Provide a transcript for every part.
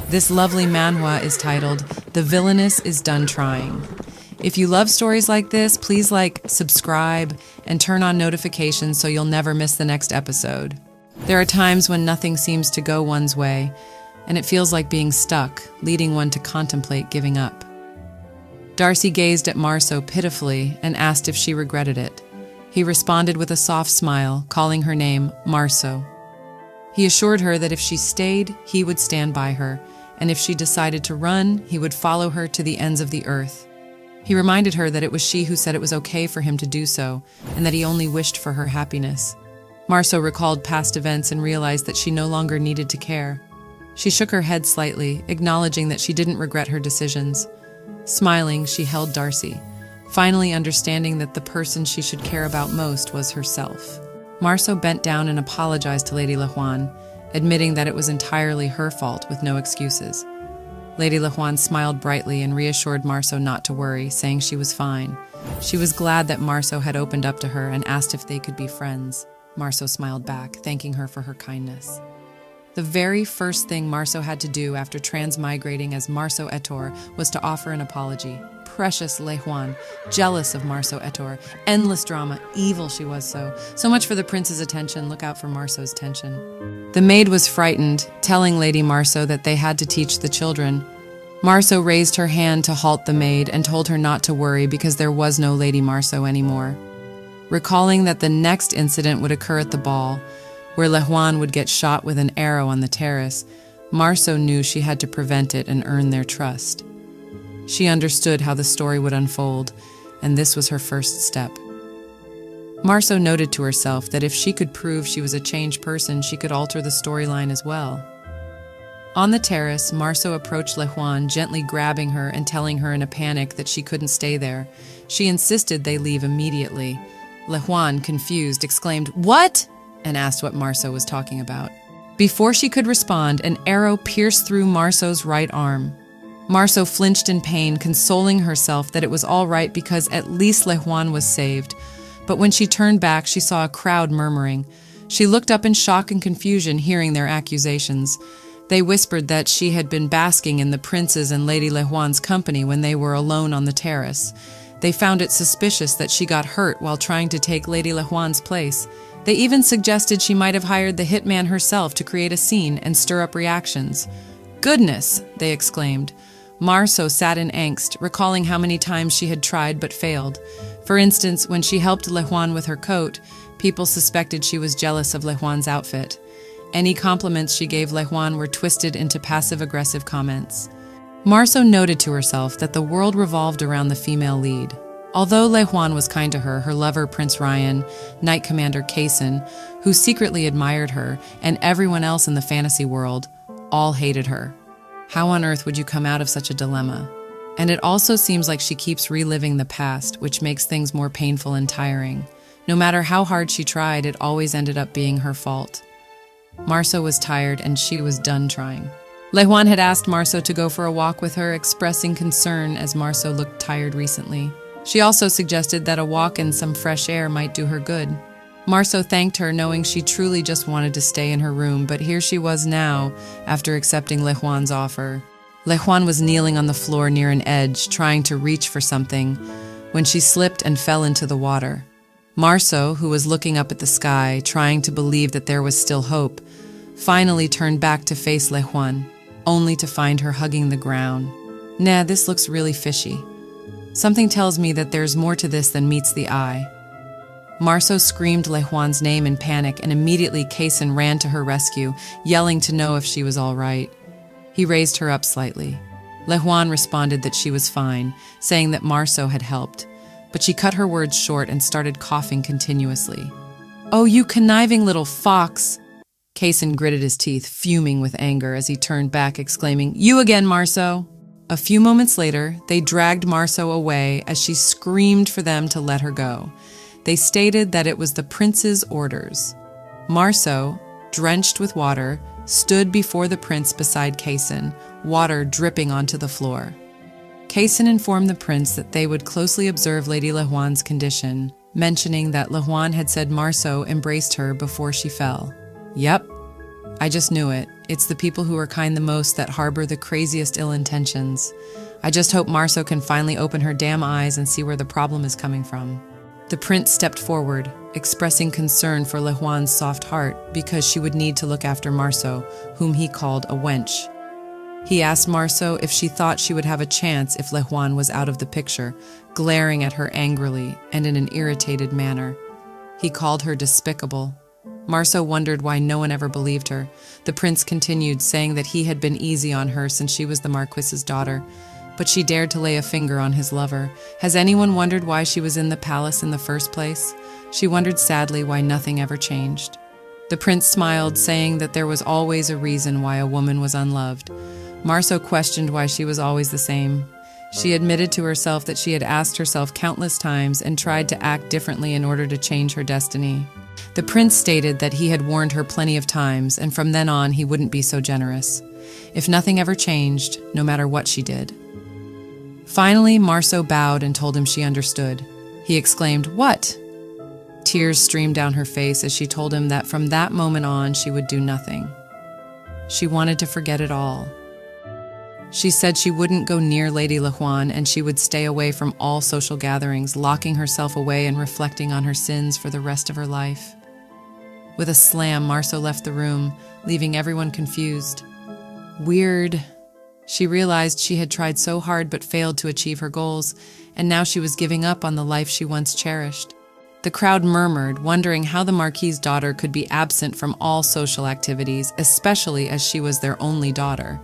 This lovely manhwa is titled, The Villainess is Done Trying. If you love stories like this, please like, subscribe, and turn on notifications so you'll never miss the next episode. There are times when nothing seems to go one's way, and it feels like being stuck, leading one to contemplate giving up. Darcy gazed at Marceau pitifully and asked if she regretted it. He responded with a soft smile, calling her name Marceau. He assured her that if she stayed, he would stand by her, and if she decided to run, he would follow her to the ends of the earth. He reminded her that it was she who said it was okay for him to do so, and that he only wished for her happiness. Marceau recalled past events and realized that she no longer needed to care. She shook her head slightly, acknowledging that she didn't regret her decisions. Smiling, she held Darcy, finally understanding that the person she should care about most was herself. Marceau bent down and apologized to Lady Lehuan, admitting that it was entirely her fault with no excuses. Lady Lehuan smiled brightly and reassured Marceau not to worry, saying she was fine. She was glad that Marceau had opened up to her and asked if they could be friends. Marceau smiled back, thanking her for her kindness. The very first thing Marceau had to do after transmigrating as Marceau Etor was to offer an apology. Precious Lehuan, jealous of Marceau Etor, endless drama, evil she was so. So much for the prince's attention, look out for Marceau's tension. The maid was frightened, telling Lady Marceau that they had to teach the children. Marceau raised her hand to halt the maid and told her not to worry because there was no Lady Marceau anymore. Recalling that the next incident would occur at the ball, where Lehuan would get shot with an arrow on the terrace, Marceau knew she had to prevent it and earn their trust. She understood how the story would unfold, and this was her first step. Marceau noted to herself that if she could prove she was a changed person, she could alter the storyline as well. On the terrace, Marceau approached Lehuan, gently grabbing her and telling her in a panic that she couldn't stay there. She insisted they leave immediately. Lehuan, confused, exclaimed, "What?" and asked what Marceau was talking about. Before she could respond, an arrow pierced through Marceau's right arm. Marceau flinched in pain, consoling herself that it was all right because at least Lehuan was saved. But when she turned back, she saw a crowd murmuring. She looked up in shock and confusion, hearing their accusations. They whispered that she had been basking in the prince's and Lady Lehuan's company when they were alone on the terrace. They found it suspicious that she got hurt while trying to take Lady Lehuan's place. They even suggested she might have hired the hitman herself to create a scene and stir up reactions. "Goodness!" they exclaimed. Marceau sat in angst, recalling how many times she had tried but failed. For instance, when she helped Lehuan with her coat, people suspected she was jealous of Lehuan's outfit. Any compliments she gave Lehuan were twisted into passive-aggressive comments. Marceau noted to herself that the world revolved around the female lead. Although Lehuan was kind to her, her lover Prince Ryan, Knight Commander Kaysen, who secretly admired her, and everyone else in the fantasy world, all hated her. How on earth would you come out of such a dilemma? And it also seems like she keeps reliving the past, which makes things more painful and tiring. No matter how hard she tried, it always ended up being her fault. Marceau was tired and she was done trying. Lehuan had asked Marceau to go for a walk with her, expressing concern as Marceau looked tired recently. She also suggested that a walk in some fresh air might do her good. Marceau thanked her, knowing she truly just wanted to stay in her room, but here she was now, after accepting Lehuan's offer. Lehuan was kneeling on the floor near an edge, trying to reach for something, when she slipped and fell into the water. Marceau, who was looking up at the sky, trying to believe that there was still hope, finally turned back to face Lehuan, only to find her hugging the ground. Nah, this looks really fishy. Something tells me that there's more to this than meets the eye. Marceau screamed Lehuan's name in panic, and immediately Kaysen ran to her rescue, yelling to know if she was all right. He raised her up slightly. Lehuan responded that she was fine, saying that Marceau had helped, but she cut her words short and started coughing continuously. "Oh, you conniving little fox!" Kaysen gritted his teeth, fuming with anger as he turned back, exclaiming, "You again, Marceau!" A few moments later, they dragged Marceau away as she screamed for them to let her go. They stated that it was the prince's orders. Marceau, drenched with water, stood before the prince beside Kaysen, water dripping onto the floor. Kaysen informed the prince that they would closely observe Lady Lehuan's condition, mentioning that Lehuan had said Marceau embraced her before she fell. Yep, I just knew it. It's the people who are kind the most that harbor the craziest ill intentions. I just hope Marso can finally open her damn eyes and see where the problem is coming from." The prince stepped forward, expressing concern for Lehuan's soft heart because she would need to look after Marso, whom he called a wench. He asked Marso if she thought she would have a chance if Lehuan was out of the picture, glaring at her angrily and in an irritated manner. He called her despicable. Marso wondered why no one ever believed her. The prince continued, saying that he had been easy on her since she was the Marquis's daughter, but she dared to lay a finger on his lover. Has anyone wondered why she was in the palace in the first place? She wondered sadly why nothing ever changed. The prince smiled, saying that there was always a reason why a woman was unloved. Marso questioned why she was always the same. She admitted to herself that she had asked herself countless times and tried to act differently in order to change her destiny. The prince stated that he had warned her plenty of times, and from then on he wouldn't be so generous. If nothing ever changed, no matter what she did. Finally, Marso bowed and told him she understood. He exclaimed, "What?" Tears streamed down her face as she told him that from that moment on she would do nothing. She wanted to forget it all. She said she wouldn't go near Lady Lehuan and she would stay away from all social gatherings, locking herself away and reflecting on her sins for the rest of her life. With a slam, Marso left the room, leaving everyone confused. Weird. She realized she had tried so hard but failed to achieve her goals, and now she was giving up on the life she once cherished. The crowd murmured, wondering how the Marquis's daughter could be absent from all social activities, especially as she was their only daughter.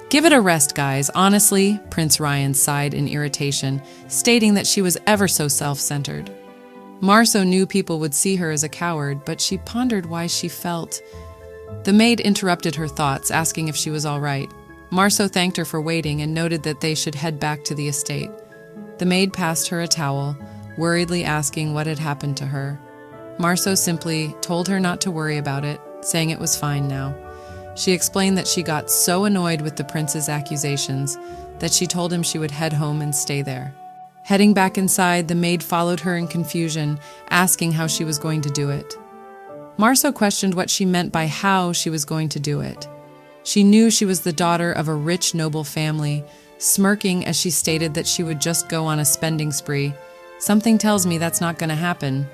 "Give it a rest, guys, honestly," Prince Ryan sighed in irritation, stating that she was ever so self-centered. Marso knew people would see her as a coward, but she pondered why she felt. The maid interrupted her thoughts, asking if she was all right. Marso thanked her for waiting and noted that they should head back to the estate. The maid passed her a towel, worriedly asking what had happened to her. Marso simply told her not to worry about it, saying it was fine now. She explained that she got so annoyed with the prince's accusations that she told him she would head home and stay there. Heading back inside, the maid followed her in confusion, asking how she was going to do it. Marso questioned what she meant by how she was going to do it. She knew she was the daughter of a rich, noble family, smirking as she stated that she would just go on a spending spree. "Something tells me that's not going to happen."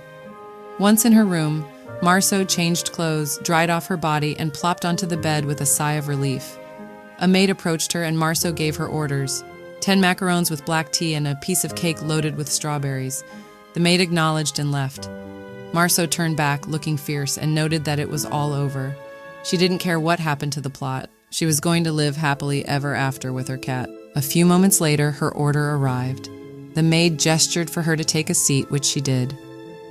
Once in her room, Marso changed clothes, dried off her body, and plopped onto the bed with a sigh of relief. A maid approached her and Marso gave her orders. 10 macarons with black tea and a piece of cake loaded with strawberries. The maid acknowledged and left. Marso turned back, looking fierce, and noted that it was all over. She didn't care what happened to the plot. She was going to live happily ever after with her cat. A few moments later, her order arrived. The maid gestured for her to take a seat, which she did.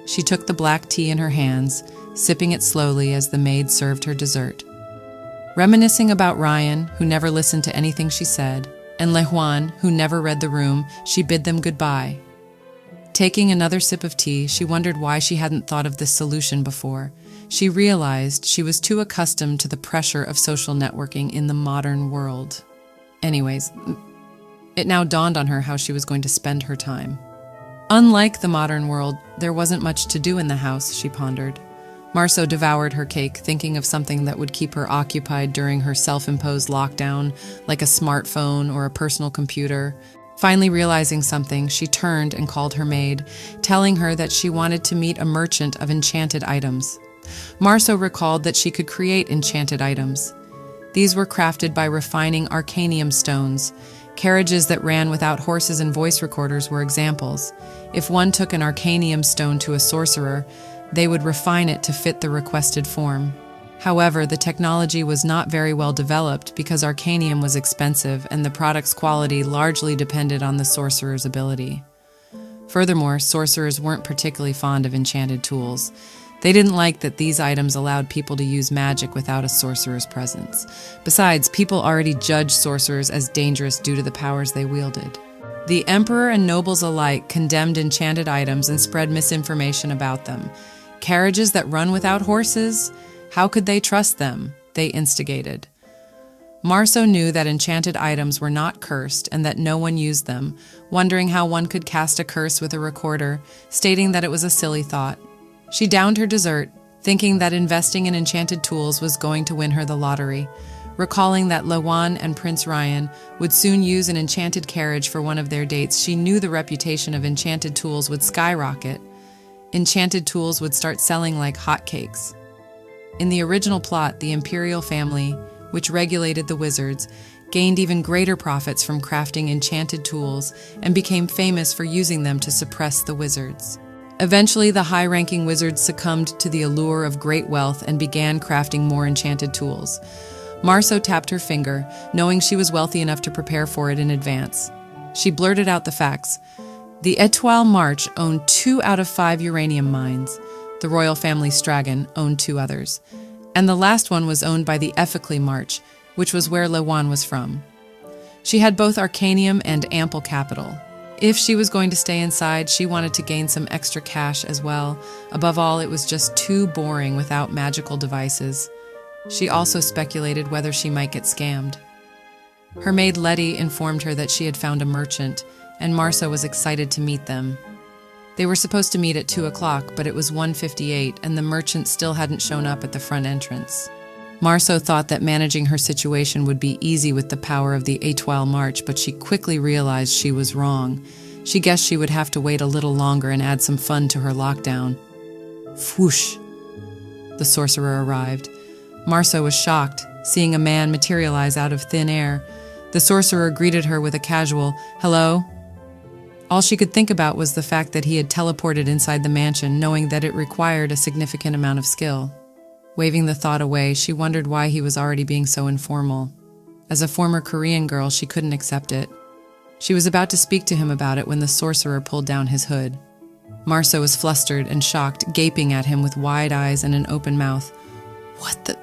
She took the black tea in her hands, sipping it slowly as the maid served her dessert. Reminiscing about Ryan, who never listened to anything she said, and Lehuan, who never read the room, she bid them goodbye. Taking another sip of tea, she wondered why she hadn't thought of this solution before. She realized she was too accustomed to the pressure of social networking in the modern world. Anyways, it now dawned on her how she was going to spend her time. Unlike the modern world, there wasn't much to do in the house, she pondered. Marso devoured her cake, thinking of something that would keep her occupied during her self-imposed lockdown, like a smartphone or a personal computer. Finally realizing something, she turned and called her maid, telling her that she wanted to meet a merchant of enchanted items. Marso recalled that she could create enchanted items. These were crafted by refining arcanium stones. Carriages that ran without horses and voice recorders were examples. If one took an arcanium stone to a sorcerer, they would refine it to fit the requested form. However, the technology was not very well developed because arcanium was expensive and the product's quality largely depended on the sorcerer's ability. Furthermore, sorcerers weren't particularly fond of enchanted tools. They didn't like that these items allowed people to use magic without a sorcerer's presence. Besides, people already judged sorcerers as dangerous due to the powers they wielded. The emperor and nobles alike condemned enchanted items and spread misinformation about them. Carriages that run without horses? How could they trust them? They instigated. Marso knew that enchanted items were not cursed and that no one used them, wondering how one could cast a curse with a recorder, stating that it was a silly thought. She downed her dessert, thinking that investing in enchanted tools was going to win her the lottery. Recalling that Lawan and Prince Ryan would soon use an enchanted carriage for one of their dates, she knew the reputation of enchanted tools would skyrocket. Enchanted tools would start selling like hotcakes. In the original plot, the imperial family, which regulated the wizards, gained even greater profits from crafting enchanted tools and became famous for using them to suppress the wizards. Eventually, the high-ranking wizards succumbed to the allure of great wealth and began crafting more enchanted tools. Marceau tapped her finger, knowing she was wealthy enough to prepare for it in advance. She blurted out the facts. The Étoile March owned 2 out of 5 uranium mines. The royal family Stragon owned 2 others. And the last one was owned by the Aniclimax, which was where Lawan was from. She had both arcanium and ample capital. If she was going to stay inside, she wanted to gain some extra cash as well. Above all, it was just too boring without magical devices. She also speculated whether she might get scammed. Her maid Letty informed her that she had found a merchant, and Marceau was excited to meet them. They were supposed to meet at 2 o'clock, but it was 1:58, and the merchant still hadn't shown up at the front entrance. Marceau thought that managing her situation would be easy with the power of the Étoile March, but she quickly realized she was wrong. She guessed she would have to wait a little longer and add some fun to her lockdown. Whoosh! The sorcerer arrived. Marceau was shocked, seeing a man materialize out of thin air. The sorcerer greeted her with a casual, "Hello?" All she could think about was the fact that he had teleported inside the mansion, knowing that it required a significant amount of skill. Waving the thought away, she wondered why he was already being so informal. As a former Korean girl, she couldn't accept it. She was about to speak to him about it when the sorcerer pulled down his hood. Marceau was flustered and shocked, gaping at him with wide eyes and an open mouth. "What the—"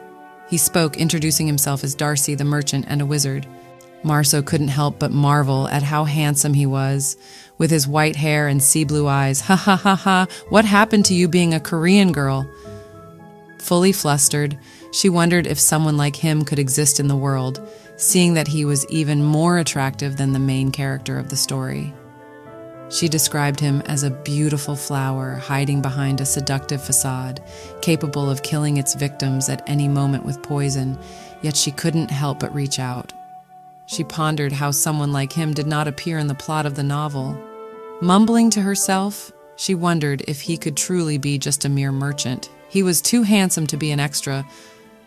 He spoke, introducing himself as Darcy, the merchant, and a wizard. Marceau couldn't help but marvel at how handsome he was, with his white hair and sea-blue eyes. "Ha ha ha ha, what happened to you being a Korean girl?" Fully flustered, she wondered if someone like him could exist in the world, seeing that he was even more attractive than the main character of the story. She described him as a beautiful flower hiding behind a seductive facade, capable of killing its victims at any moment with poison, yet she couldn't help but reach out. She pondered how someone like him did not appear in the plot of the novel. Mumbling to herself, she wondered if he could truly be just a mere merchant. He was too handsome to be an extra.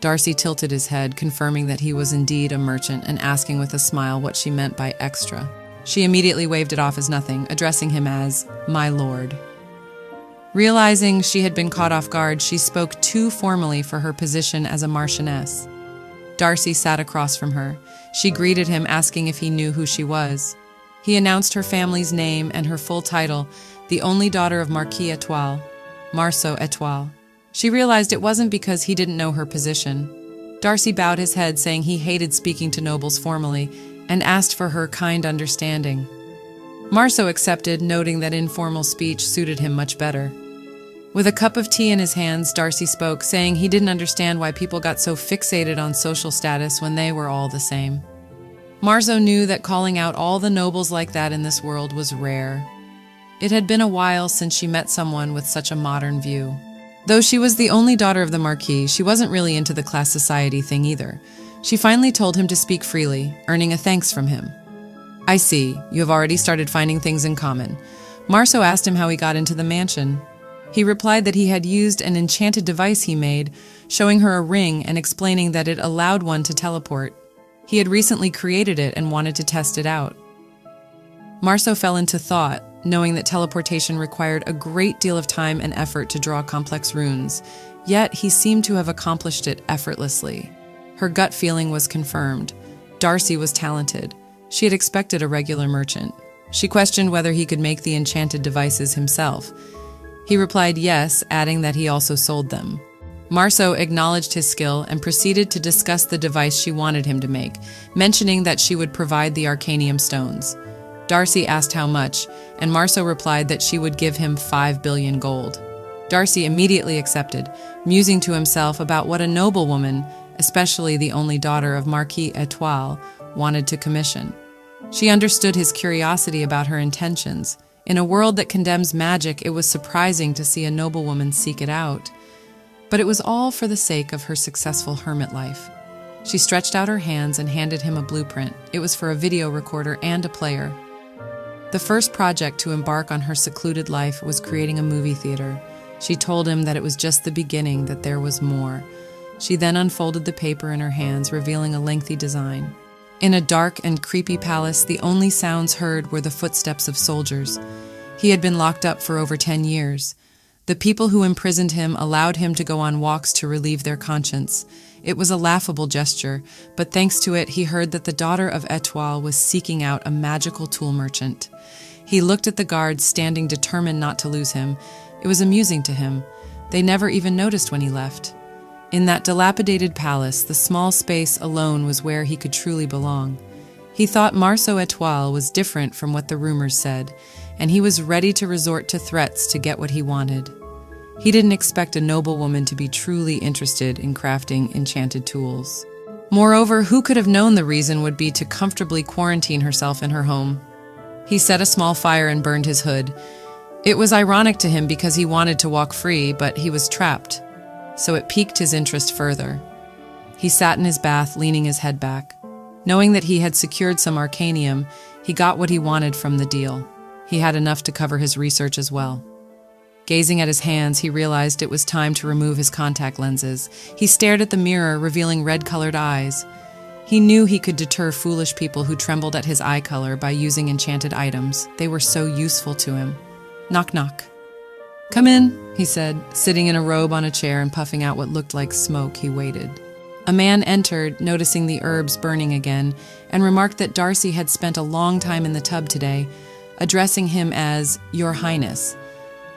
Darcy tilted his head, confirming that he was indeed a merchant and asking with a smile what she meant by extra. She immediately waved it off as nothing, addressing him as "my lord." Realizing she had been caught off guard, she spoke too formally for her position as a marchioness. Darcy sat across from her. She greeted him, asking if he knew who she was. He announced her family's name and her full title, the only daughter of Marquis Étoile, Marceau Étoile. She realized it wasn't because he didn't know her position. Darcy bowed his head, saying he hated speaking to nobles formally, and asked for her kind understanding. Marceau accepted, noting that informal speech suited him much better. With a cup of tea in his hands, Darcy spoke, saying he didn't understand why people got so fixated on social status when they were all the same. Marceau knew that calling out all the nobles like that in this world was rare. It had been a while since she met someone with such a modern view. Though she was the only daughter of the Marquis, she wasn't really into the class society thing either. She finally told him to speak freely, earning a thanks from him. "I see, you have already started finding things in common." Marceau asked him how he got into the mansion. He replied that he had used an enchanted device he made, showing her a ring and explaining that it allowed one to teleport. He had recently created it and wanted to test it out. Marceau fell into thought, knowing that teleportation required a great deal of time and effort to draw complex runes, yet he seemed to have accomplished it effortlessly. Her gut feeling was confirmed. Darcy was talented. She had expected a regular merchant. She questioned whether he could make the enchanted devices himself. He replied yes, adding that he also sold them. Marceau acknowledged his skill and proceeded to discuss the device she wanted him to make, mentioning that she would provide the arcanium stones. Darcy asked how much, and Marceau replied that she would give him 5 billion gold. Darcy immediately accepted, musing to himself about what a noblewoman, especially the only daughter of Marquis Étoile, wanted to commission. She understood his curiosity about her intentions. In a world that condemns magic, it was surprising to see a noblewoman seek it out. But it was all for the sake of her successful hermit life. She stretched out her hands and handed him a blueprint. It was for a video recorder and a player. The first project to embark on her secluded life was creating a movie theater. She told him that it was just the beginning, that there was more. She then unfolded the paper in her hands, revealing a lengthy design. In a dark and creepy palace, the only sounds heard were the footsteps of soldiers. He had been locked up for over 10 years. The people who imprisoned him allowed him to go on walks to relieve their conscience. It was a laughable gesture, but thanks to it, he heard that the daughter of Etoile was seeking out a magical tool merchant. He looked at the guards standing determined not to lose him. It was amusing to him. They never even noticed when he left. In that dilapidated palace, the small space alone was where he could truly belong. He thought Marceau Etoile was different from what the rumors said, and he was ready to resort to threats to get what he wanted. He didn't expect a noblewoman to be truly interested in crafting enchanted tools. Moreover, who could have known the reason would be to comfortably quarantine herself in her home? He set a small fire and burned his hood. It was ironic to him because he wanted to walk free, but he was trapped, so it piqued his interest further. He sat in his bath, leaning his head back. Knowing that he had secured some arcanium, he got what he wanted from the deal. He had enough to cover his research as well. Gazing at his hands, he realized it was time to remove his contact lenses. He stared at the mirror, revealing red-colored eyes. He knew he could deter foolish people who trembled at his eye color by using enchanted items. They were so useful to him. Knock, knock. "Come in," he said. Sitting in a robe on a chair and puffing out what looked like smoke, he waited. A man entered, noticing the herbs burning again, and remarked that Darcy had spent a long time in the tub today, addressing him as "Your Highness."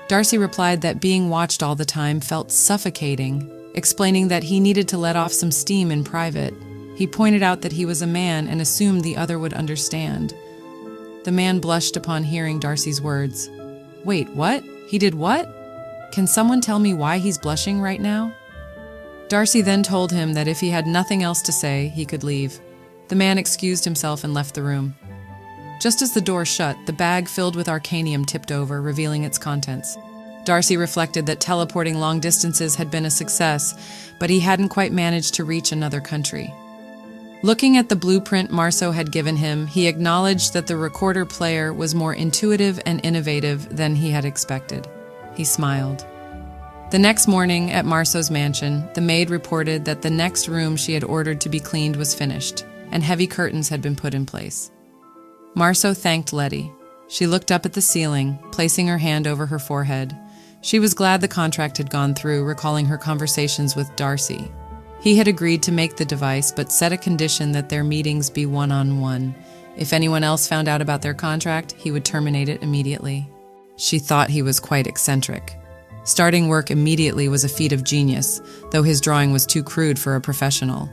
Darcy replied that being watched all the time felt suffocating, explaining that he needed to let off some steam in private. He pointed out that he was a man and assumed the other would understand. The man blushed upon hearing Darcy's words. "Wait, what? He did what? Can someone tell me why he's blushing right now?" Darcy then told him that if he had nothing else to say, he could leave. The man excused himself and left the room. Just as the door shut, the bag filled with arcanium tipped over, revealing its contents. Darcy reflected that teleporting long distances had been a success, but he hadn't quite managed to reach another country. Looking at the blueprint Marceau had given him, he acknowledged that the recorder player was more intuitive and innovative than he had expected. He smiled. The next morning, at Marceau's mansion, the maid reported that the next room she had ordered to be cleaned was finished, and heavy curtains had been put in place. Marceau thanked Letty. She looked up at the ceiling, placing her hand over her forehead. She was glad the contract had gone through, recalling her conversations with Darcy. He had agreed to make the device, but set a condition that their meetings be one-on-one. If anyone else found out about their contract, he would terminate it immediately. She thought he was quite eccentric. Starting work immediately was a feat of genius, though his drawing was too crude for a professional.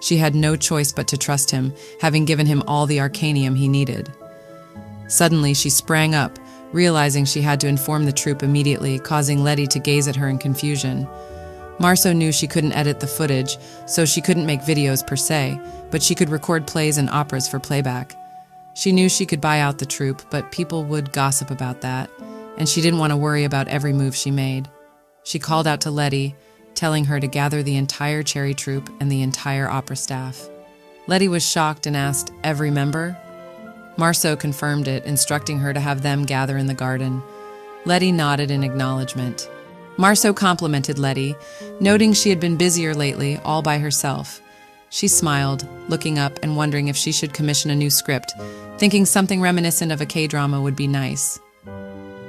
She had no choice but to trust him, having given him all the arcanium he needed. Suddenly, she sprang up, realizing she had to inform the troupe immediately, causing Letty to gaze at her in confusion. Marceau knew she couldn't edit the footage, so she couldn't make videos per se, but she could record plays and operas for playback. She knew she could buy out the troupe, but people would gossip about that, and she didn't want to worry about every move she made. She called out to Letty, telling her to gather the entire Cherry troupe and the entire opera staff. Letty was shocked and asked, "Every member?" Marceau confirmed it, instructing her to have them gather in the garden. Letty nodded in acknowledgement. Marceau complimented Letty, noting she had been busier lately, all by herself. She smiled, looking up and wondering if she should commission a new script, thinking something reminiscent of a K-drama would be nice.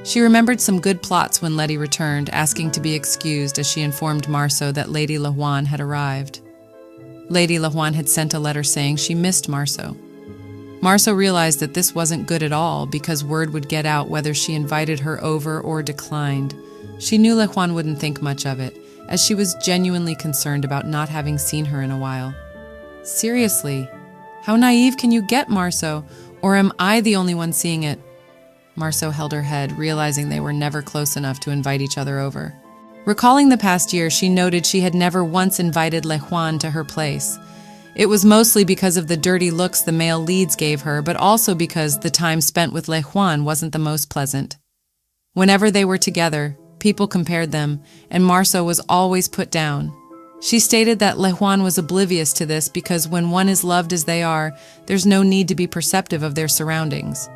She remembered some good plots when Letty returned, asking to be excused as she informed Marceau that Lady Lehuan had arrived. Lady Lehuan had sent a letter saying she missed Marceau. Marceau realized that this wasn't good at all because word would get out whether she invited her over or declined. She knew Lehuan wouldn't think much of it, as she was genuinely concerned about not having seen her in a while. Seriously, how naive can you get, Marceau? Or am I the only one seeing it? Marceau held her head, realizing they were never close enough to invite each other over. Recalling the past year, she noted she had never once invited Lehuan to her place. It was mostly because of the dirty looks the male leads gave her, but also because the time spent with Lehuan wasn't the most pleasant. Whenever they were together, People compared them, and Marceau was always put down. She stated that Lejuan was oblivious to this because when one is loved as they are, there's no need to be perceptive of their surroundings.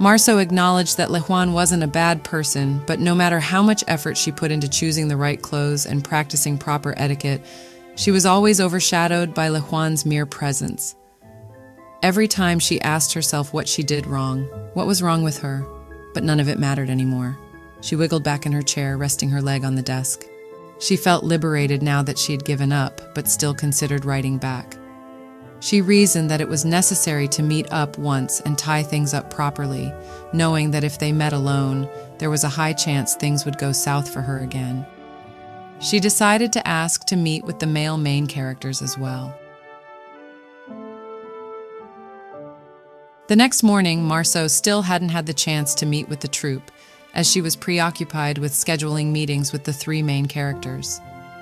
Marceau acknowledged that Lejuan wasn't a bad person, but no matter how much effort she put into choosing the right clothes and practicing proper etiquette, she was always overshadowed by Lejuan's mere presence. Every time she asked herself what she did wrong, what was wrong with her, but none of it mattered anymore. She wiggled back in her chair, resting her leg on the desk. She felt liberated now that she had given up, but still considered writing back. She reasoned that it was necessary to meet up once and tie things up properly, knowing that if they met alone, there was a high chance things would go south for her again. She decided to ask to meet with the male main characters as well. The next morning, Marceau still hadn't had the chance to meet with the troupe, as she was preoccupied with scheduling meetings with the three main characters.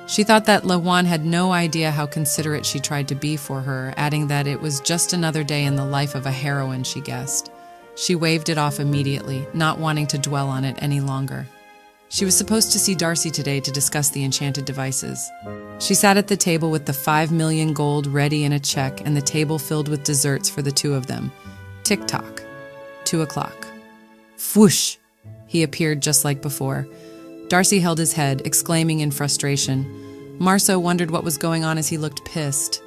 She thought that Lejuan had no idea how considerate she tried to be for her, adding that it was just another day in the life of a heroine, she guessed. She waved it off immediately, not wanting to dwell on it any longer. She was supposed to see Darcy today to discuss the enchanted devices. She sat at the table with the 5 million gold ready in a check and the table filled with desserts for the two of them. Tick-tock. 2 o'clock. Whoosh! He appeared just like before. Darcy held his head, exclaiming in frustration. Marceau wondered what was going on as he looked pissed.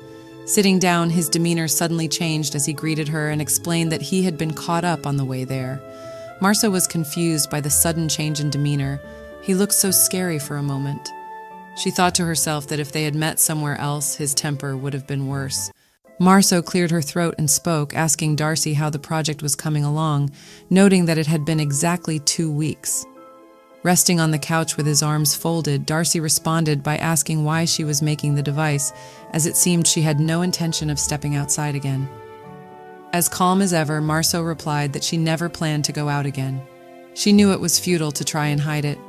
Sitting down, his demeanor suddenly changed as he greeted her and explained that he had been caught up on the way there. Marceau was confused by the sudden change in demeanor. He looked so scary for a moment. She thought to herself that if they had met somewhere else, his temper would have been worse. Marceau cleared her throat and spoke, asking Darcy how the project was coming along, noting that it had been exactly 2 weeks. Resting on the couch with his arms folded, Darcy responded by asking why she was making the device, as it seemed she had no intention of stepping outside again. As calm as ever, Marceau replied that she never planned to go out again. She knew it was futile to try and hide it.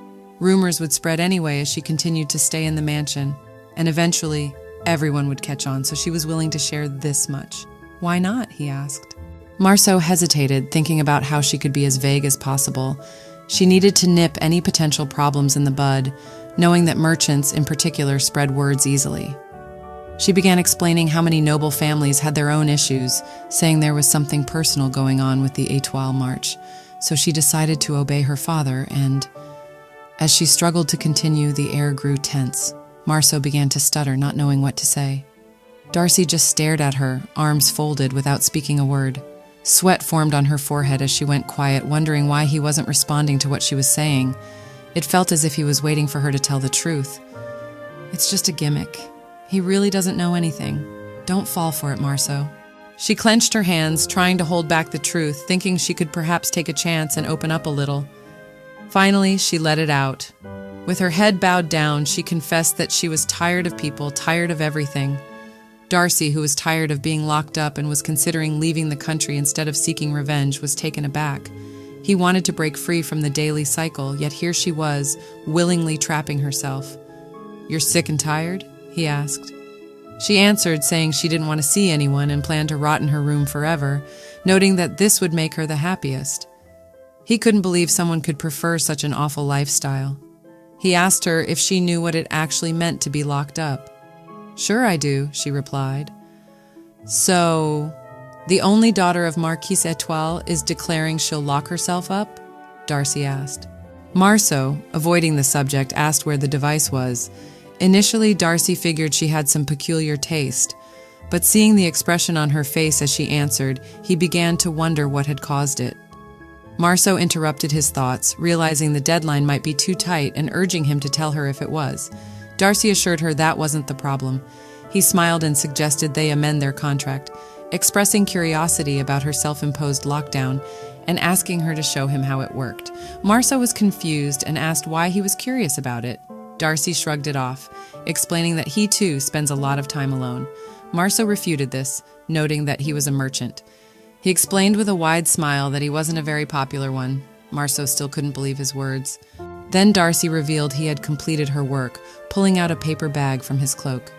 Rumors would spread anyway as she continued to stay in the mansion, and eventually, everyone would catch on, so she was willing to share this much. Why not? He asked. Marceau hesitated, thinking about how she could be as vague as possible. She needed to nip any potential problems in the bud, knowing that merchants, in particular, spread words easily. She began explaining how many noble families had their own issues, saying there was something personal going on with the Étoile March, so she decided to obey her father, and as she struggled to continue, the air grew tense. Marceau began to stutter, not knowing what to say. Darcy just stared at her, arms folded, without speaking a word. Sweat formed on her forehead as she went quiet, wondering why he wasn't responding to what she was saying. It felt as if he was waiting for her to tell the truth. It's just a gimmick. He really doesn't know anything. Don't fall for it, Marceau. She clenched her hands, trying to hold back the truth, thinking she could perhaps take a chance and open up a little. Finally, she let it out. With her head bowed down, she confessed that she was tired of people, tired of everything. Darcy, who was tired of being locked up and was considering leaving the country instead of seeking revenge, was taken aback. He wanted to break free from the daily cycle, yet here she was, willingly trapping herself. "You're sick and tired?" he asked. She answered, saying she didn't want to see anyone and planned to rot in her room forever, noting that this would make her the happiest. He couldn't believe someone could prefer such an awful lifestyle. He asked her if she knew what it actually meant to be locked up. "Sure I do," she replied. "So, the only daughter of Marquise Étoile is declaring she'll lock herself up?" Darcy asked. Marceau, avoiding the subject, asked where the device was. Initially, Darcy figured she had some peculiar taste, but seeing the expression on her face as she answered, he began to wonder what had caused it. Marceau interrupted his thoughts, realizing the deadline might be too tight and urging him to tell her if it was. Darcy assured her that wasn't the problem. He smiled and suggested they amend their contract, expressing curiosity about her self-imposed lockdown and asking her to show him how it worked. Marceau was confused and asked why he was curious about it. Darcy shrugged it off, explaining that he too spends a lot of time alone. Marceau refuted this, noting that he was a merchant. He explained with a wide smile that he wasn't a very popular one. Marceau still couldn't believe his words. Then Darcy revealed he had completed her work, pulling out a paper bag from his cloak.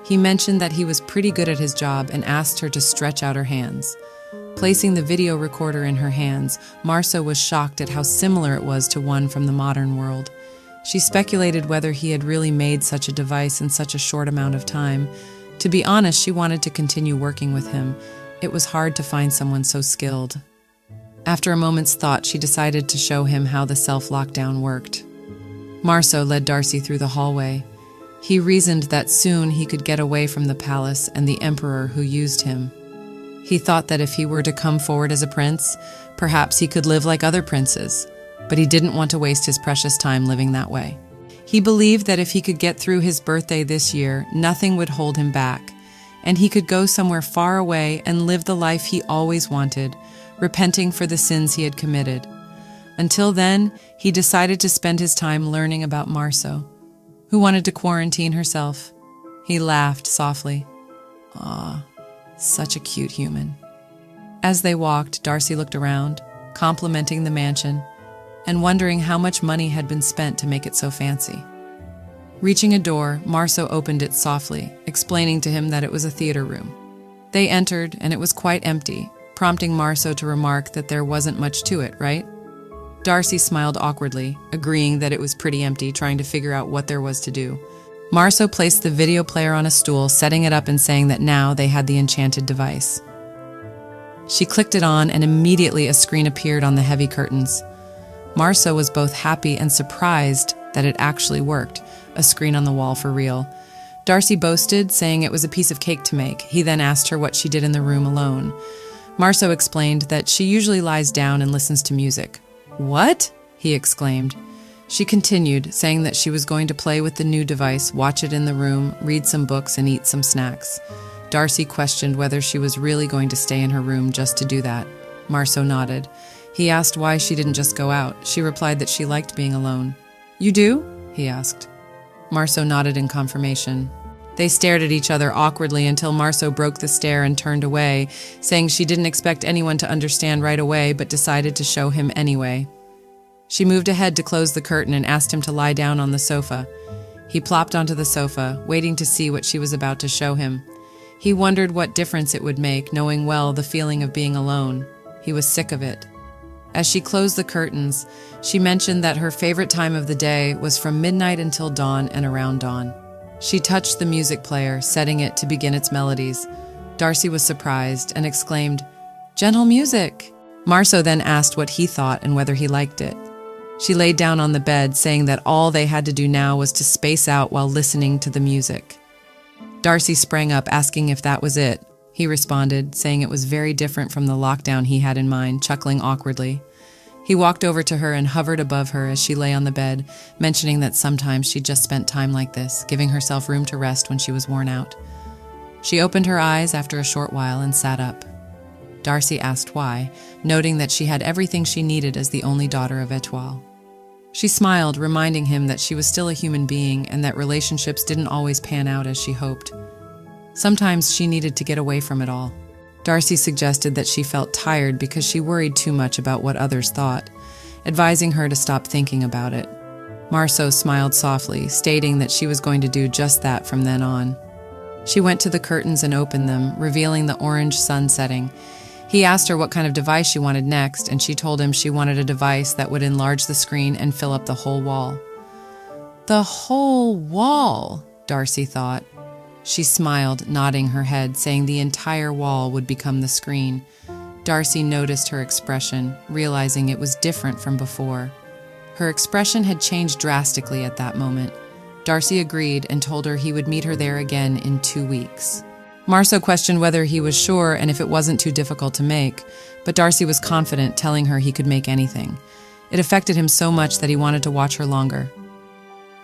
He mentioned that he was pretty good at his job and asked her to stretch out her hands. Placing the video recorder in her hands, Marceau was shocked at how similar it was to one from the modern world. She speculated whether he had really made such a device in such a short amount of time. To be honest, she wanted to continue working with him. It was hard to find someone so skilled. After a moment's thought, she decided to show him how the self-lockdown worked. Marceau led Darcy through the hallway. He reasoned that soon he could get away from the palace and the emperor who used him. He thought that if he were to come forward as a prince, perhaps he could live like other princes, but he didn't want to waste his precious time living that way. He believed that if he could get through his birthday this year, nothing would hold him back, and he could go somewhere far away and live the life he always wanted, repenting for the sins he had committed. Until then, he decided to spend his time learning about Marceau, who wanted to quarantine herself. He laughed softly. Ah, such a cute human. As they walked, Darcy looked around, complimenting the mansion, and wondering how much money had been spent to make it so fancy. Reaching a door, Marceau opened it softly, explaining to him that it was a theater room. They entered, and it was quite empty, prompting Marceau to remark that there wasn't much to it, right? Darcy smiled awkwardly, agreeing that it was pretty empty, trying to figure out what there was to do. Marceau placed the video player on a stool, setting it up and saying that now they had the enchanted device. She clicked it on, and immediately a screen appeared on the heavy curtains. Marceau was both happy and surprised that it actually worked, a screen on the wall for real. Darcy boasted, saying it was a piece of cake to make. He then asked her what she did in the room alone. Marceau explained that she usually lies down and listens to music. "What?" he exclaimed. She continued, saying that she was going to play with the new device, watch it in the room, read some books, and eat some snacks. Darcy questioned whether she was really going to stay in her room just to do that. Marceau nodded. He asked why she didn't just go out. She replied that she liked being alone. "You do?" he asked. Marceau nodded in confirmation. They stared at each other awkwardly until Marceau broke the stare and turned away, saying she didn't expect anyone to understand right away, but decided to show him anyway. She moved ahead to close the curtain and asked him to lie down on the sofa. He plopped onto the sofa, waiting to see what she was about to show him. He wondered what difference it would make, knowing well the feeling of being alone. He was sick of it. As she closed the curtains, she mentioned that her favorite time of the day was from midnight until dawn and around dawn. She touched the music player, setting it to begin its melodies. Darcy was surprised and exclaimed, "Gentle music!" Marceau then asked what he thought and whether he liked it. She laid down on the bed, saying that all they had to do now was to space out while listening to the music. Darcy sprang up, asking if that was it. He responded, saying it was very different from the lockdown he had in mind, chuckling awkwardly. He walked over to her and hovered above her as she lay on the bed, mentioning that sometimes she just spent time like this, giving herself room to rest when she was worn out. She opened her eyes after a short while and sat up. Darcy asked why, noting that she had everything she needed as the only daughter of Etoile. She smiled, reminding him that she was still a human being and that relationships didn't always pan out as she hoped. Sometimes she needed to get away from it all. Darcy suggested that she felt tired because she worried too much about what others thought, advising her to stop thinking about it. Marceau smiled softly, stating that she was going to do just that from then on. She went to the curtains and opened them, revealing the orange sun setting. He asked her what kind of device she wanted next, and she told him she wanted a device that would enlarge the screen and fill up the whole wall. The whole wall, Darcy thought. She smiled, nodding her head, saying the entire wall would become the screen. Darcy noticed her expression, realizing it was different from before. Her expression had changed drastically at that moment. Darcy agreed and told her he would meet her there again in 2 weeks. Marceau questioned whether he was sure and if it wasn't too difficult to make, but Darcy was confident, telling her he could make anything. It affected him so much that he wanted to watch her longer.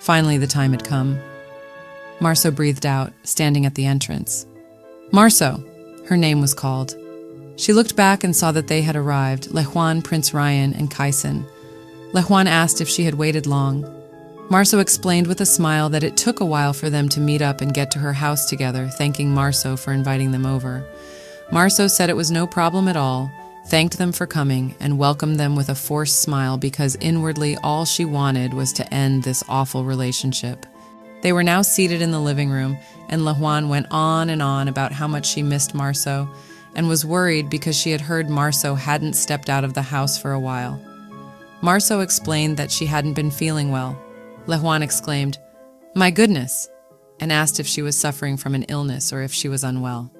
Finally, the time had come. Marceau breathed out, standing at the entrance. Marceau, her name was called. She looked back and saw that they had arrived, Lejuan, Prince Ryan, and Kaisen. Lejuan asked if she had waited long. Marceau explained with a smile that it took a while for them to meet up and get to her house together, thanking Marceau for inviting them over. Marceau said it was no problem at all, thanked them for coming, and welcomed them with a forced smile because inwardly all she wanted was to end this awful relationship. They were now seated in the living room, and Lejuan went on and on about how much she missed Marceau and was worried because she had heard Marceau hadn't stepped out of the house for a while. Marceau explained that she hadn't been feeling well. Lehuan exclaimed, "My goodness," and asked if she was suffering from an illness or if she was unwell.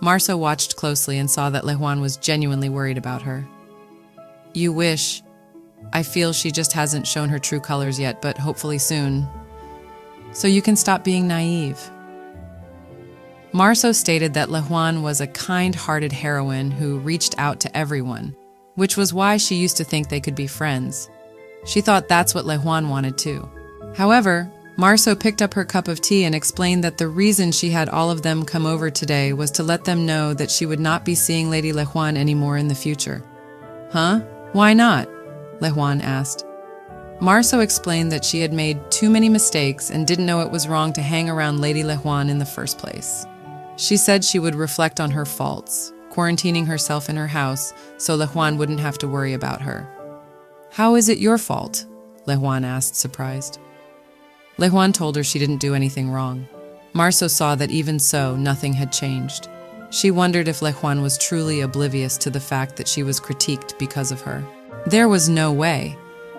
Marceau watched closely and saw that Lehuan was genuinely worried about her. "You wish. I feel she just hasn't shown her true colors yet, but hopefully soon. So you can stop being naive." Marceau stated that Lehuan was a kind-hearted heroine who reached out to everyone, which was why she used to think they could be friends. She thought that's what Lehuan wanted too. However, Marceau picked up her cup of tea and explained that the reason she had all of them come over today was to let them know that she would not be seeing Lady Lehuan anymore in the future. "Huh? Why not?" Lehuan asked. Marceau explained that she had made too many mistakes and didn't know it was wrong to hang around Lady Lehuan in the first place. She said she would reflect on her faults, quarantining herself in her house so Lehuan wouldn't have to worry about her. "How is it your fault?" Lehuan asked, surprised. Lehuan told her she didn't do anything wrong. Marceau saw that even so, nothing had changed. She wondered if Lehuan was truly oblivious to the fact that she was critiqued because of her. There was no way,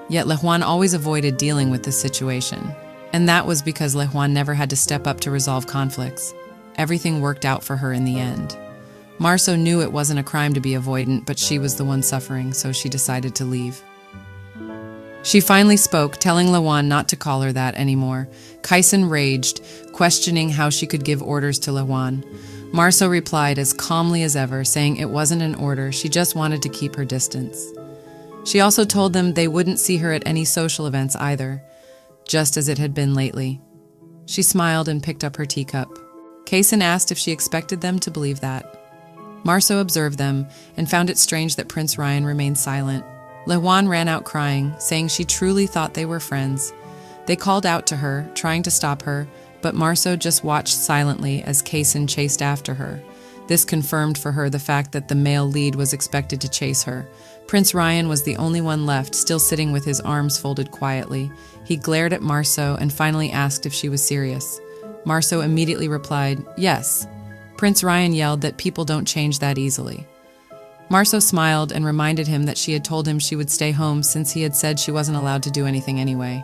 yet Lehuan always avoided dealing with this situation. And that was because Lehuan never had to step up to resolve conflicts. Everything worked out for her in the end. Marceau knew it wasn't a crime to be avoidant, but she was the one suffering, so she decided to leave. She finally spoke, telling Lehuan not to call her that anymore. Kaisen raged, questioning how she could give orders to Lehuan. Marceau replied as calmly as ever, saying it wasn't an order, she just wanted to keep her distance. She also told them they wouldn't see her at any social events either, just as it had been lately. She smiled and picked up her teacup. Kaisen asked if she expected them to believe that. Marceau observed them and found it strange that Prince Ryan remained silent. Lehuan ran out crying, saying she truly thought they were friends. They called out to her, trying to stop her, but Marceau just watched silently as Kaisen chased after her. This confirmed for her the fact that the male lead was expected to chase her. Prince Ryan was the only one left, still sitting with his arms folded quietly. He glared at Marceau and finally asked if she was serious. Marceau immediately replied, "Yes." Prince Ryan yelled that people don't change that easily. Marceau smiled and reminded him that she had told him she would stay home since he had said she wasn't allowed to do anything anyway.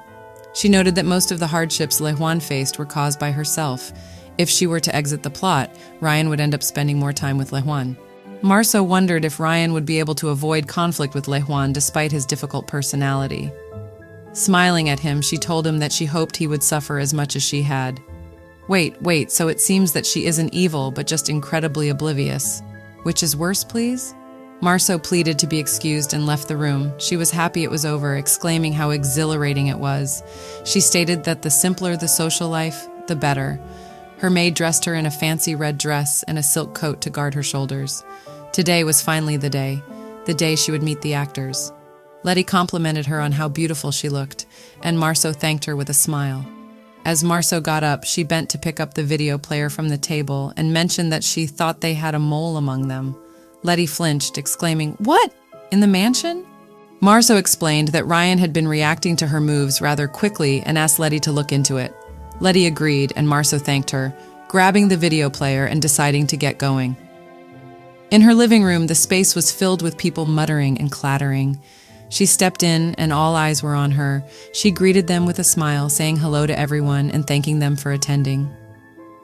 She noted that most of the hardships Lehuan faced were caused by herself. If she were to exit the plot, Ryan would end up spending more time with Lehuan. Marceau wondered if Ryan would be able to avoid conflict with Lehuan despite his difficult personality. Smiling at him, she told him that she hoped he would suffer as much as she had. Wait, so it seems that she isn't evil, but just incredibly oblivious. Which is worse, please? Marceau pleaded to be excused and left the room. She was happy it was over, exclaiming how exhilarating it was. She stated that the simpler the social life, the better. Her maid dressed her in a fancy red dress and a silk coat to guard her shoulders. Today was finally the day she would meet the actors. Letty complimented her on how beautiful she looked, and Marceau thanked her with a smile. As Marceau got up, she bent to pick up the video player from the table and mentioned that she thought they had a mole among them. Letty flinched, exclaiming, "What? In the mansion?" Marceau explained that Ryan had been reacting to her moves rather quickly and asked Letty to look into it. Letty agreed, and Marceau thanked her, grabbing the video player and deciding to get going. In her living room, the space was filled with people muttering and clattering. She stepped in, and all eyes were on her. She greeted them with a smile, saying hello to everyone and thanking them for attending.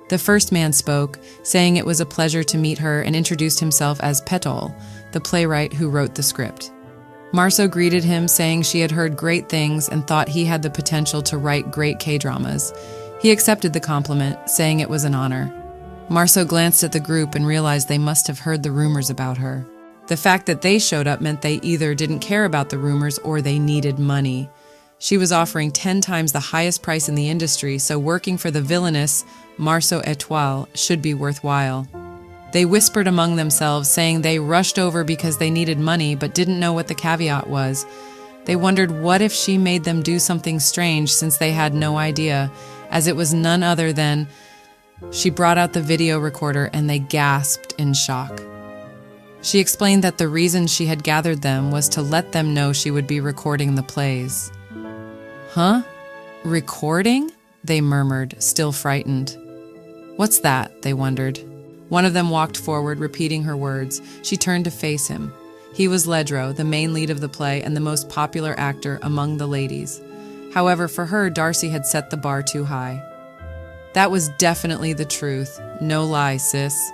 The first man spoke, saying it was a pleasure to meet her, and introduced himself as Petol, the playwright who wrote the script. Marceau greeted him, saying she had heard great things and thought he had the potential to write great K-dramas. He accepted the compliment, saying it was an honor. Marceau glanced at the group and realized they must have heard the rumors about her. The fact that they showed up meant they either didn't care about the rumors or they needed money. She was offering 10 times the highest price in the industry, so working for the villainous Marceau Étoile should be worthwhile. They whispered among themselves, saying they rushed over because they needed money but didn't know what the caveat was. They wondered what if she made them do something strange since they had no idea, as it was none other than... She brought out the video recorder and they gasped in shock. She explained that the reason she had gathered them was to let them know she would be recording the plays. "Huh? Recording?" they murmured, still frightened. "What's that?" they wondered. One of them walked forward, repeating her words. She turned to face him. He was Ledro, the main lead of the play and the most popular actor among the ladies. However, for her, Darcy had set the bar too high. That was definitely the truth. No lie, sis.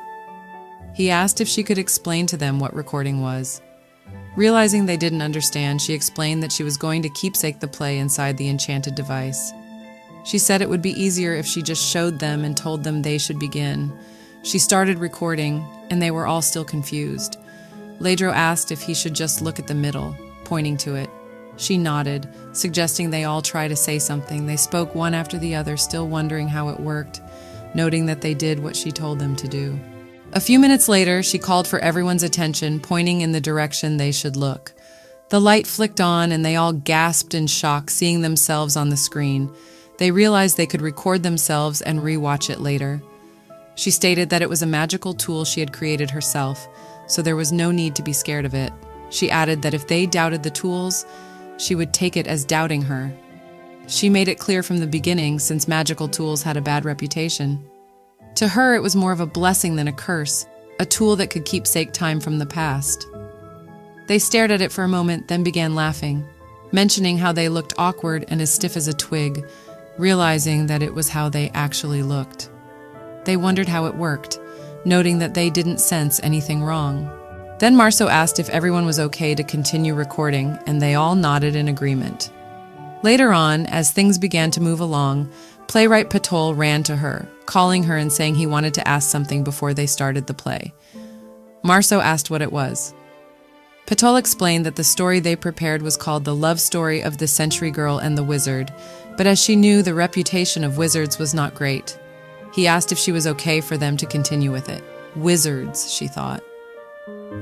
He asked if she could explain to them what recording was. Realizing they didn't understand, she explained that she was going to keepsake the play inside the enchanted device. She said it would be easier if she just showed them and told them they should begin. She started recording, and they were all still confused. Ledro asked if he should just look at the middle, pointing to it. She nodded, suggesting they all try to say something. They spoke one after the other, still wondering how it worked, noting that they did what she told them to do. A few minutes later, she called for everyone's attention, pointing in the direction they should look. The light flicked on, and they all gasped in shock, seeing themselves on the screen. They realized they could record themselves and re-watch it later. She stated that it was a magical tool she had created herself, so there was no need to be scared of it. She added that if they doubted the tools, she would take it as doubting her. She made it clear from the beginning, since magical tools had a bad reputation. To her, it was more of a blessing than a curse, a tool that could keepsake time from the past. They stared at it for a moment, then began laughing, mentioning how they looked awkward and as stiff as a twig, realizing that it was how they actually looked. They wondered how it worked, noting that they didn't sense anything wrong. Then Marceau asked if everyone was okay to continue recording, and they all nodded in agreement. Later on, as things began to move along, playwright Patol ran to her, calling her and saying he wanted to ask something before they started the play. Marceau asked what it was. Patol explained that the story they prepared was called The Love Story of the Century Girl and the Wizard, but as she knew, the reputation of wizards was not great. He asked if she was okay for them to continue with it. Wizards, she thought.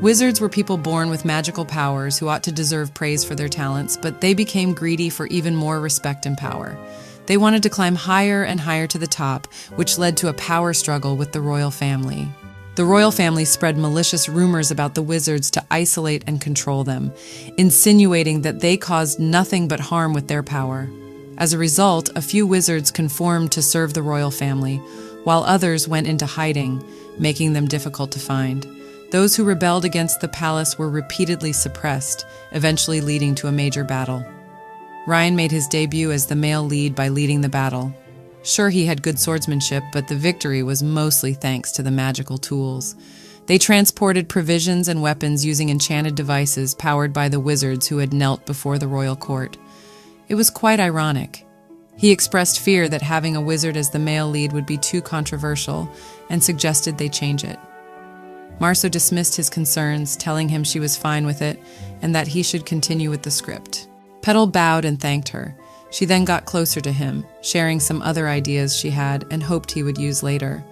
Wizards were people born with magical powers who ought to deserve praise for their talents, but they became greedy for even more respect and power. They wanted to climb higher and higher to the top, which led to a power struggle with the royal family. The royal family spread malicious rumors about the wizards to isolate and control them, insinuating that they caused nothing but harm with their power. As a result, a few wizards conformed to serve the royal family, while others went into hiding, making them difficult to find. Those who rebelled against the palace were repeatedly suppressed, eventually leading to a major battle. Ryan made his debut as the male lead by leading the battle. Sure, he had good swordsmanship, but the victory was mostly thanks to the magical tools. They transported provisions and weapons using enchanted devices powered by the wizards who had knelt before the royal court. It was quite ironic. He expressed fear that having a wizard as the male lead would be too controversial and suggested they change it. Marceau dismissed his concerns, telling him she was fine with it and that he should continue with the script. Petal bowed and thanked her. She then got closer to him, sharing some other ideas she had and hoped he would use later.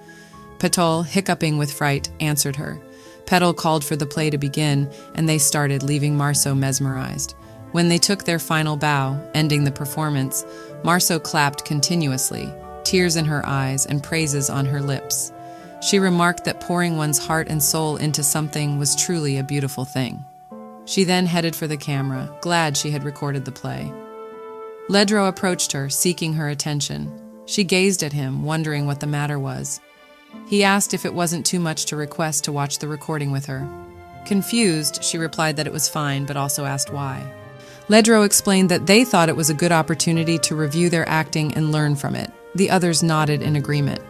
Petal, hiccuping with fright, answered her. Petal called for the play to begin, and they started, leaving Marceau mesmerized. When they took their final bow, ending the performance, Marceau clapped continuously, tears in her eyes and praises on her lips. She remarked that pouring one's heart and soul into something was truly a beautiful thing. She then headed for the camera, glad she had recorded the play. Ledro approached her, seeking her attention. She gazed at him, wondering what the matter was. He asked if it wasn't too much to request to watch the recording with her. Confused, she replied that it was fine, but also asked why. Ledro explained that they thought it was a good opportunity to review their acting and learn from it. The others nodded in agreement.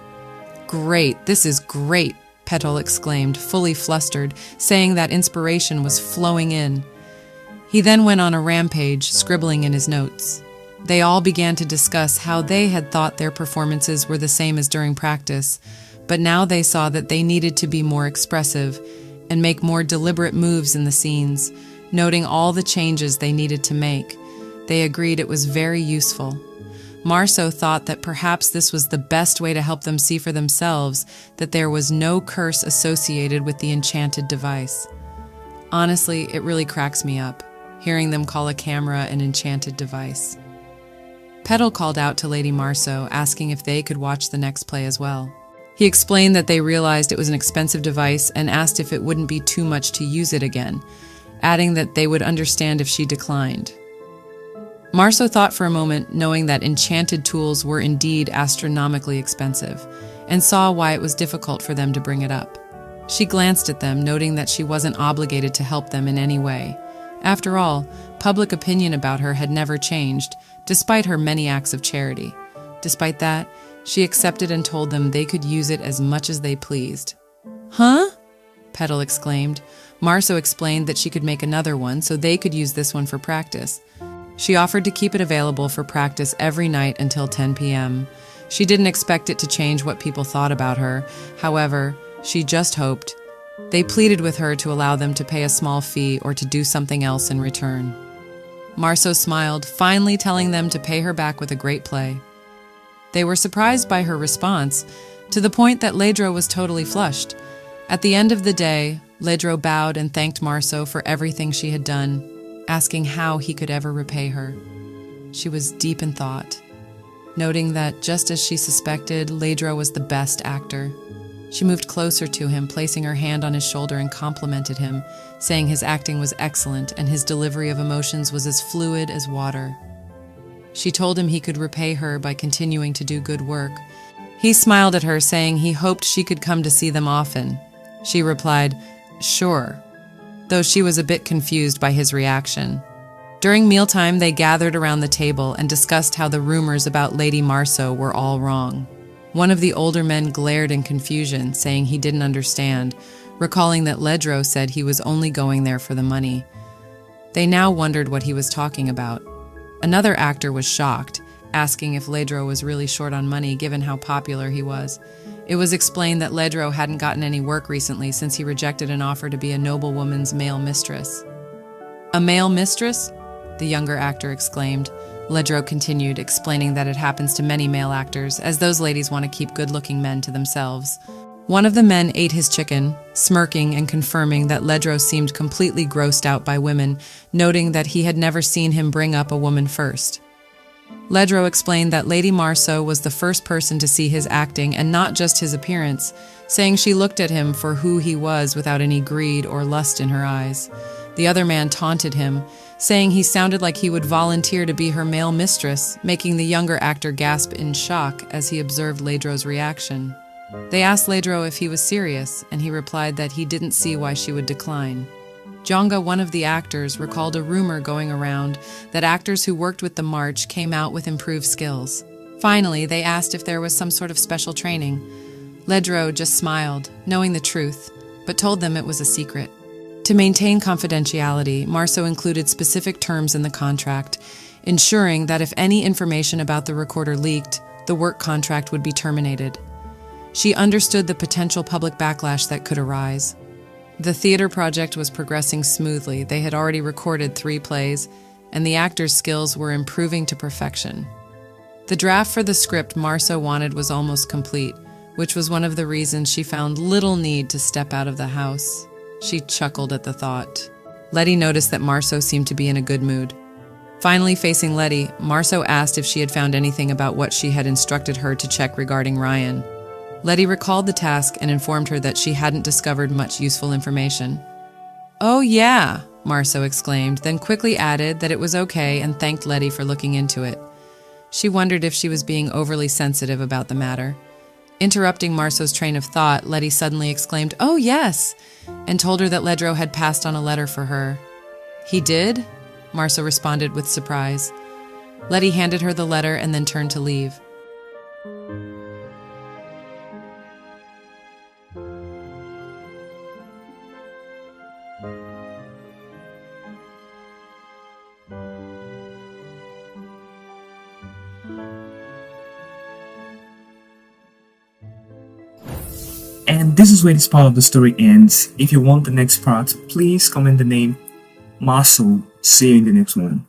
"Great, this is great," Petal exclaimed, fully flustered, saying that inspiration was flowing in. He then went on a rampage, scribbling in his notes. They all began to discuss how they had thought their performances were the same as during practice, but now they saw that they needed to be more expressive and make more deliberate moves in the scenes, noting all the changes they needed to make. They agreed it was very useful. Marceau thought that perhaps this was the best way to help them see for themselves that there was no curse associated with the enchanted device. Honestly, it really cracks me up, hearing them call a camera an enchanted device. Petal called out to Lady Marceau, asking if they could watch the next play as well. He explained that they realized it was an expensive device and asked if it wouldn't be too much to use it again, adding that they would understand if she declined. Marceau thought for a moment, knowing that enchanted tools were indeed astronomically expensive, and saw why it was difficult for them to bring it up. She glanced at them, noting that she wasn't obligated to help them in any way. After all, public opinion about her had never changed, despite her many acts of charity. Despite that, she accepted and told them they could use it as much as they pleased. "Huh?" Petal exclaimed. Marso explained that she could make another one so they could use this one for practice. She offered to keep it available for practice every night until 10 p.m. She didn't expect it to change what people thought about her. However, she just hoped. They pleaded with her to allow them to pay a small fee or to do something else in return. Marso smiled, finally telling them to pay her back with a great play. They were surprised by her response, to the point that Ledro was totally flushed. At the end of the day, Ledro bowed and thanked Marso for everything she had done, asking how he could ever repay her. She was deep in thought, noting that, just as she suspected, Ledro was the best actor. She moved closer to him, placing her hand on his shoulder and complimented him, saying his acting was excellent and his delivery of emotions was as fluid as water. She told him he could repay her by continuing to do good work. He smiled at her, saying he hoped she could come to see them often. She replied, "Sure," though she was a bit confused by his reaction. During mealtime, they gathered around the table and discussed how the rumors about Lady Marso were all wrong. One of the older men glared in confusion, saying he didn't understand, recalling that Ledro said he was only going there for the money. They now wondered what he was talking about. Another actor was shocked, asking if Ledro was really short on money given how popular he was. It was explained that Ledro hadn't gotten any work recently since he rejected an offer to be a noblewoman's male mistress. "A male mistress?" the younger actor exclaimed. Ledro continued, explaining that it happens to many male actors, as those ladies want to keep good-looking men to themselves. One of the men ate his chicken, smirking and confirming that Ledro seemed completely grossed out by women, noting that he had never seen him bring up a woman first. Ledro explained that Lady Marso was the first person to see his acting and not just his appearance, saying she looked at him for who he was without any greed or lust in her eyes. The other man taunted him, saying he sounded like he would volunteer to be her male mistress, making the younger actor gasp in shock as he observed Ledro's reaction. They asked Ledro if he was serious, and he replied that he didn't see why she would decline. Jonga, one of the actors, recalled a rumor going around that actors who worked with the march came out with improved skills. Finally, they asked if there was some sort of special training. Ledro just smiled, knowing the truth, but told them it was a secret. To maintain confidentiality, Marso included specific terms in the contract, ensuring that if any information about the recorder leaked, the work contract would be terminated. She understood the potential public backlash that could arise. The theater project was progressing smoothly. They had already recorded 3 plays, and the actors' skills were improving to perfection. The draft for the script Marso wanted was almost complete, which was one of the reasons she found little need to step out of the house. She chuckled at the thought. Letty noticed that Marso seemed to be in a good mood. Finally facing Letty, Marso asked if she had found anything about what she had instructed her to check regarding Ryan. Letty recalled the task and informed her that she hadn't discovered much useful information. "Oh yeah," Marso exclaimed, then quickly added that it was okay and thanked Letty for looking into it. She wondered if she was being overly sensitive about the matter. Interrupting Marso's train of thought, Letty suddenly exclaimed, "Oh yes," and told her that Ledro had passed on a letter for her. "He did?" Marso responded with surprise. Letty handed her the letter and then turned to leave. And this is where this part of the story ends. If you want the next part, please comment the name Marso. See you in the next one.